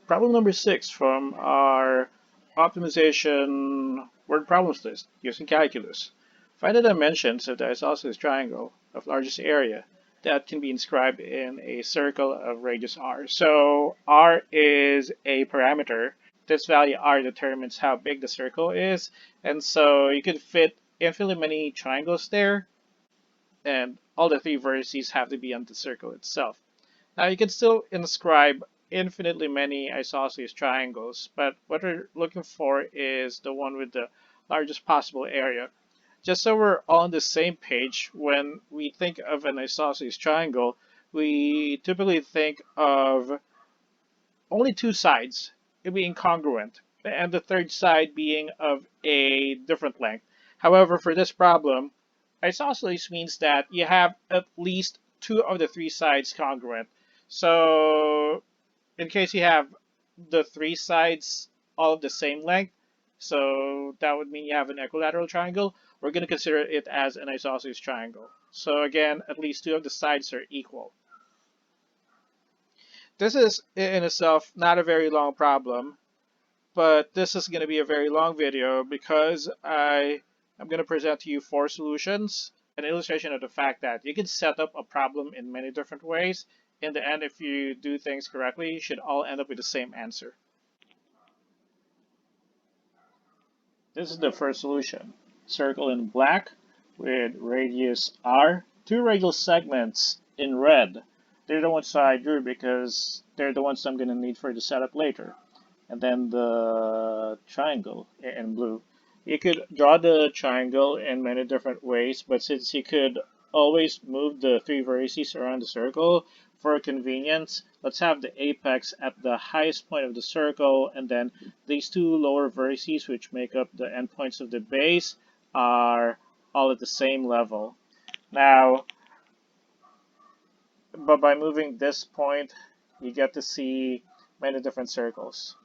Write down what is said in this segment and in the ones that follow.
Problem number 6 from our optimization word problems list using calculus. Find the dimensions of the isosceles triangle of largest area that can be inscribed in a circle of radius r. So r is a parameter. This value r determines how big the circle is, and so you could fit infinitely many triangles there, and all the three vertices have to be on the circle itself. Now you can still inscribe infinitely many isosceles triangles, but what we're looking for is the one with the largest possible area. Just so we're all on the same page, when we think of an isosceles triangle, we typically think of only two sides being congruent, and the third side being of a different length. However, for this problem, isosceles means that you have at least two of the three sides congruent. So in case you have the three sides all of the same length, so that would mean you have an equilateral triangle, we're going to consider it as an isosceles triangle. So again, at least two of the sides are equal. This is in itself not a very long problem, but this is going to be a very long video because I am going to present to you four solutions, an illustration of the fact that you can set up a problem in many different ways. In the end, if you do things correctly, you should all end up with the same answer. This is the first solution. Circle in black with radius r, two radial segments in red. They're the ones I drew because they're the ones I'm going to need for the setup later. And then the triangle in blue. You could draw the triangle in many different ways, but since you could always move the three vertices around the circle, for convenience, let's have the apex at the highest point of the circle, and then these two lower vertices, which make up the endpoints of the base, are all at the same level. Now, but by moving this point, you get to see many different circles.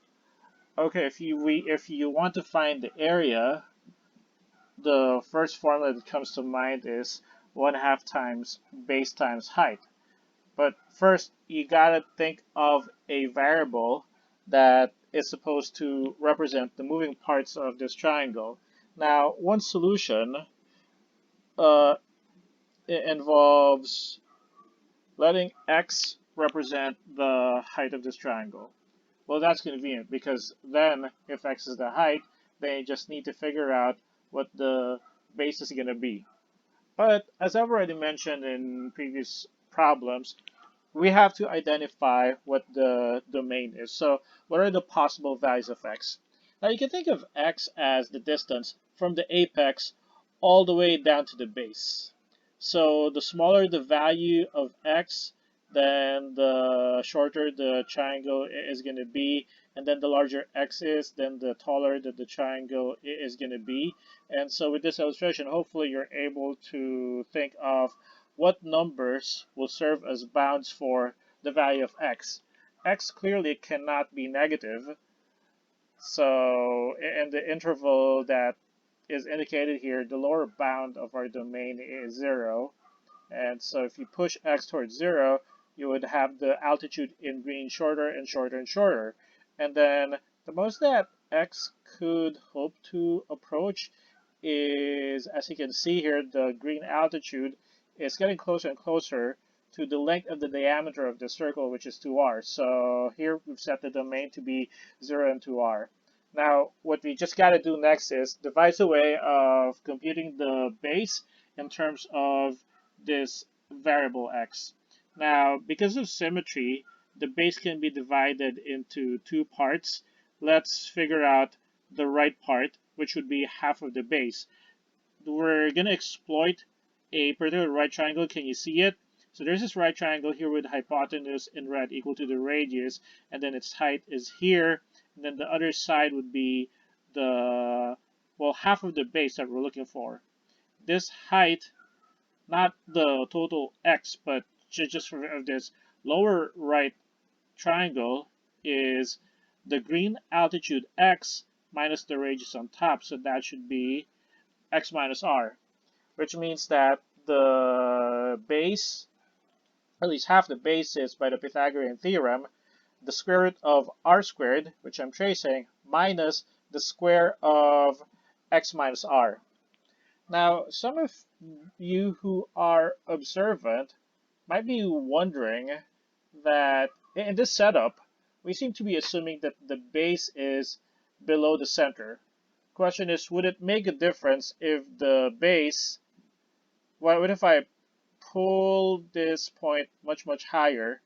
Okay, if you want to find the area, the first formula that comes to mind is 1/2 times base times height. But first, you gotta think of a variable that is supposed to represent the moving parts of this triangle. Now, one solution uh, involves letting x represent the height of this triangle. Well, that's convenient because then if x is the height, then you just need to figure out what the base is going to be. But as I've already mentioned in previous problems, we have to identify what the domain is. So what are the possible values of x? Now you can think of x as the distance from the apex all the way down to the base. So the smaller the value of x, then the shorter the triangle is going to be, and then the larger x is, then the taller that the triangle is going to be. And so with this illustration, hopefully you're able to think of what numbers will serve as bounds for the value of x. X clearly cannot be negative, so in the interval that is indicated here, the lower bound of our domain is 0. And so if you push x towards 0, you would have the altitude in green shorter and shorter and shorter. And then the most that x could hope to approach is, as you can see here, the green altitude is getting closer and closer to the length of the diameter of the circle, which is 2r. So here we've set the domain to be 0 and 2r. Now, what we just got to do next is devise a way of computing the base in terms of this variable x. Now, because of symmetry, the base can be divided into two parts. Let's figure out the right part, which would be half of the base. We're going to exploit a particular right triangle. Can you see it? So there's this right triangle here with hypotenuse in red equal to the radius, and then its height is here, and then the other side would be the, well, half of the base that we're looking for. This height, not the total x, but just for this lower right triangle, is the green altitude x minus the radius on top, so that should be x minus r, which means that the base, at least half the base, is by the Pythagorean theorem the square root of r squared, which I'm tracing, minus the square of x minus r. Now, some of you who are observant might be wondering that in this setup, we seem to be assuming that the base is below the center. Question is, would it make a difference if the base, what if I pull this point much, much higher?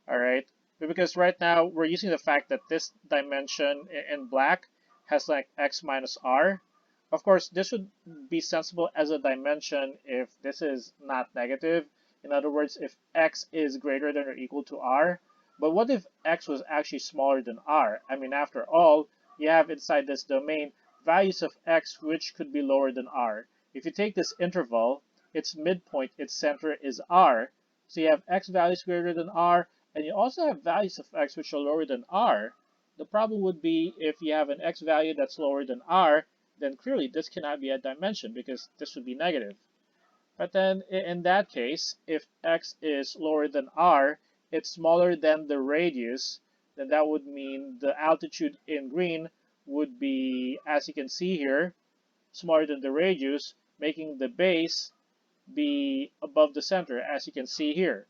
All right, because right now we're using the fact that this dimension in black has like x minus r. Of course, this would be sensible as a dimension if this is not negative. In other words, if x is greater than or equal to r. But what if x was actually smaller than r? I mean, after all, you have inside this domain values of x which could be lower than r. If you take this interval, its midpoint, its center is r. So you have x values greater than r, and you also have values of x which are lower than r. The problem would be if you have an x value that's lower than r, then clearly this cannot be a dimension because this would be negative. But then in that case, if x is lower than r, it's smaller than the radius, then that would mean the altitude in green would be, as you can see here, smaller than the radius, making the base be above the center, as you can see here.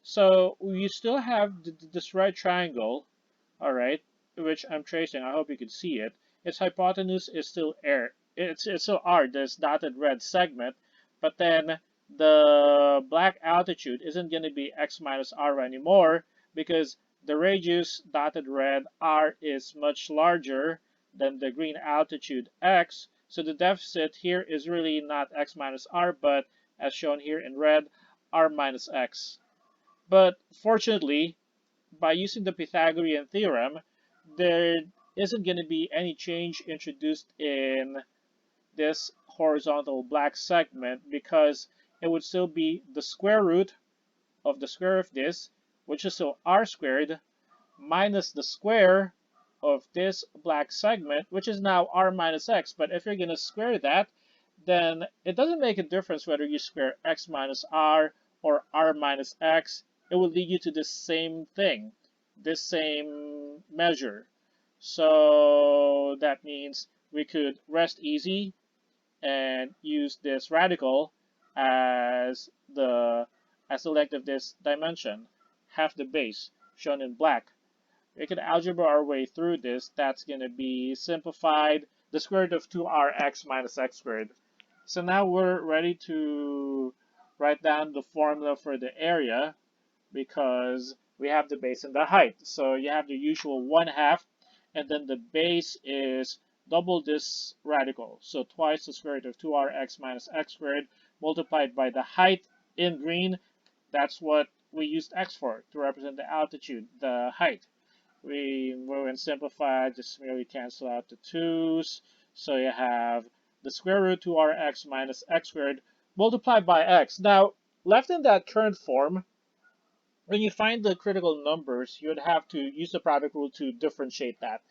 So you still have this right triangle, all right, which I'm tracing. I hope you can see it. Its hypotenuse is still r. It's still r, this dotted red segment, but then the black altitude isn't going to be x minus r anymore because the radius dotted red r is much larger than the green altitude x. So the deficit here is really not x minus r, but as shown here in red, r minus x. But fortunately, by using the Pythagorean theorem, there isn't going to be any change introduced in this horizontal black segment because it would still be the square root of the square of this, which is still r squared, minus the square of this black segment, which is now r minus x. But if you're going to square that, then it doesn't make a difference whether you square x minus r or r minus x. It will lead you to the same thing, this same measure. So that means we could rest easy and use this radical as the length of this dimension, half the base, shown in black. We can algebra our way through this. That's going to be simplified, the square root of 2rx minus x squared. So now we're ready to write down the formula for the area because we have the base and the height. So you have the usual 1/2, and then the base is double this radical. So twice the square root of 2rx minus x squared multiplied by the height in green. That's what we used x for, to represent the altitude, the height. We move and simplify, just merely cancel out the 2's. So you have the square root 2rx minus x squared multiplied by x. Now, left in that current form, when you find the critical numbers, you would have to use the product rule to differentiate that.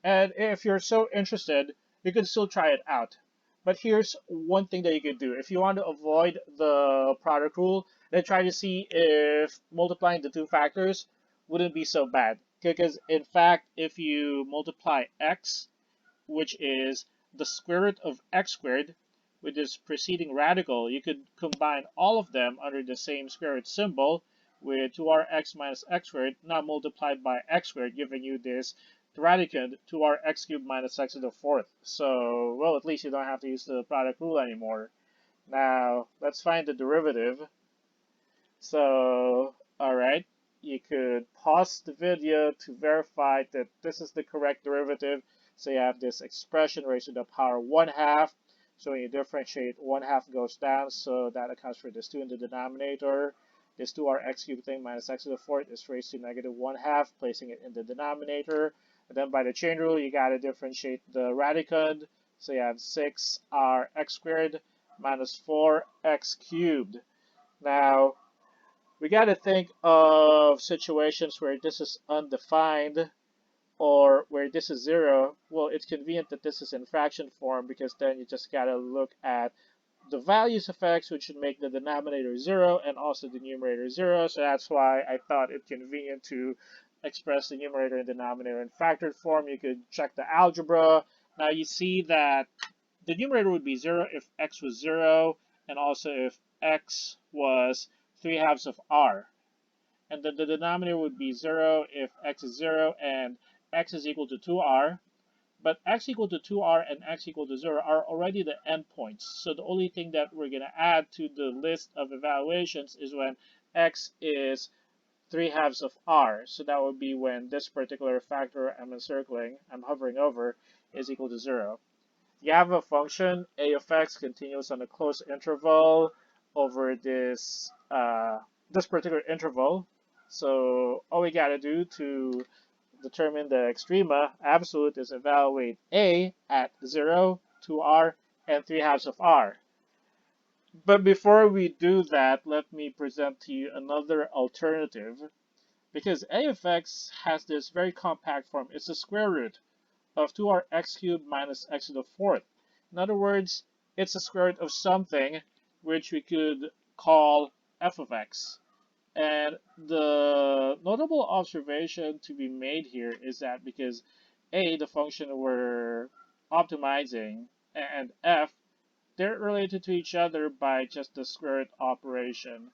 And if you're so interested, you can still try it out. But here's one thing that you could do. If you want to avoid the product rule, then try to see if multiplying the two factors wouldn't be so bad. Because in fact, if you multiply x, which is the square root of x squared, with this preceding radical, you could combine all of them under the same square root symbol with 2rx minus x squared, now multiplied by x squared, giving you this radicand 2rx cubed minus x to the fourth. So, well, at least you don't have to use the product rule anymore. Now, let's find the derivative. So, alright, you could pause the video to verify that this is the correct derivative. So you have this expression raised to the power 1/2. So when you differentiate, 1/2 goes down, so that accounts for this 2 in the denominator. This 2rx cubed thing minus x to the fourth is raised to negative 1/2, placing it in the denominator. And then by the chain rule, you got to differentiate the radicand. So you have 6rx squared minus 4x cubed. Now, we got to think of situations where this is undefined or where this is 0. Well, it's convenient that this is in fraction form because then you just got to look at the values of x, which should make the denominator 0 and also the numerator 0. So that's why I thought it convenient to express the numerator and denominator in factored form. You could check the algebra. Now you see that the numerator would be 0 if x was 0, and also if x was 3 halves of r. And then the denominator would be 0 if x is 0 and x is equal to 2r. But x equal to 2r and x equal to 0 are already the endpoints. So the only thing that we're going to add to the list of evaluations is when x is 3 halves of r. So that would be when this particular factor I'm encircling, I'm hovering over, is equal to 0. You have a function, a of x continues on a closed interval over this particular interval. So all we got to do to determine the extrema absolute is evaluate a at 0, 2r, and 3 halves of r. But before we do that, let me present to you another alternative, because a of x has this very compact form. It's the square root of 2rx cubed minus x to the fourth. In other words, it's the square root of something which we could call f of x. And the notable observation to be made here is that because a, the function we're optimizing, and f, they're related to each other by just the square root operation.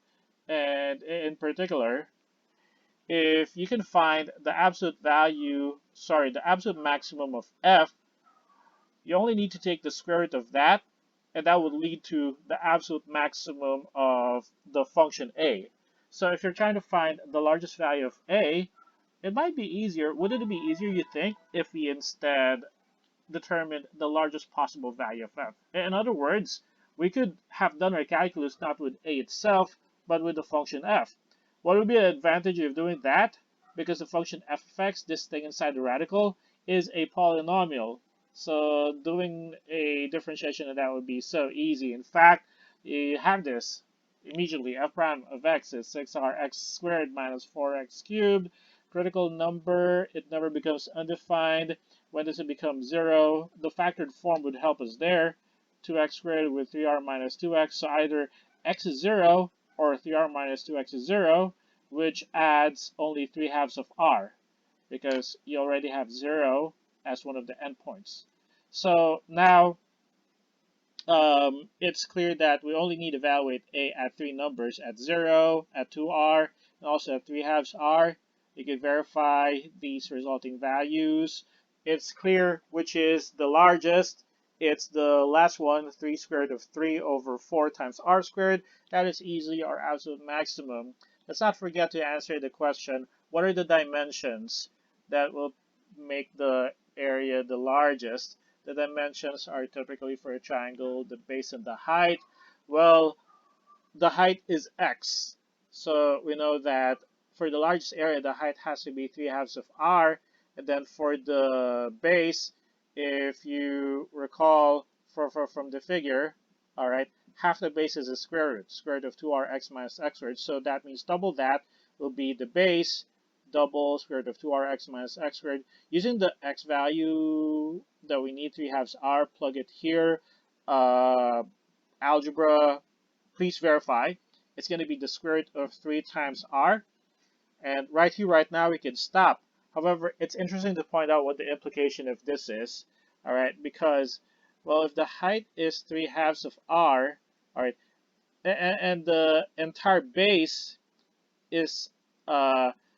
And in particular, if you can find the absolute the absolute maximum of f, you only need to take the square root of that, and that would lead to the absolute maximum of the function a. So if you're trying to find the largest value of a, it might be easier. Wouldn't it be easier, you think, if we instead determine the largest possible value of f? In other words, we could have done our calculus not with a itself, but with the function f. What would be the advantage of doing that? Because the function f of x, this thing inside the radical, is a polynomial. So doing a differentiation of that would be so easy. In fact, you have this immediately. F prime of x is 6rx squared minus 4x cubed. Critical number, it never becomes undefined. When does it become 0? The factored form would help us there. 2x squared with 3r minus 2x. So either x is 0 or 3r minus 2x is 0, which adds only 3 halves of r, because you already have 0 as one of the endpoints. So now it's clear that we only need to evaluate a at three numbers, at 0, at 2r, and also at 3 halves r. You can verify these resulting values. It's clear which is the largest. It's the last one, 3 squared of 3 over 4 times r squared. That is easily our absolute maximum. Let's not forget to answer the question, what are the dimensions that will make the area the largest? The dimensions are typically for a triangle, the base and the height. Well, the height is x. So we know that for the largest area, the height has to be 3 halves of r. And then for the base, if you recall from the figure, all right, half the base is a square root of 2rx minus x squared. So that means double that will be the base, double square root of 2rx minus x squared. Using the x value that we need, 3 halves r, plug it here. Algebra, please verify. It's going to be the square root of 3 times r. And right here, right now, we can stop. However, it's interesting to point out what the implication of this is. All right, because, well, if the height is 3 halves of r, all right, and the entire base is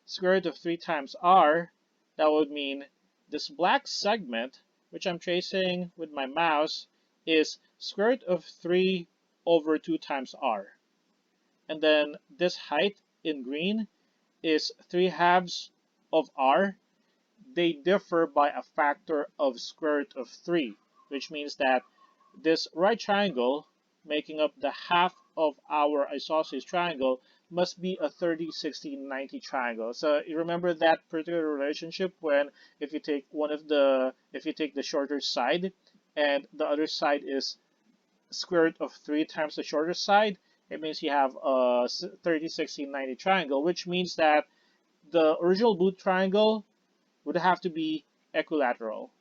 square root of 3 times r, that would mean this black segment, which I'm tracing with my mouse, is square root of 3 over 2 times r. And then this height in green is 3 halves of r. They differ by a factor of square root of 3, which means that this right triangle making up the half of our isosceles triangle must be a 30, 60, 90 triangle. So you remember that particular relationship when if you take the shorter side and the other side is square root of 3 times the shorter side, it means you have a 30, 60, 90 triangle, which means that the original blue triangle would have to be equilateral.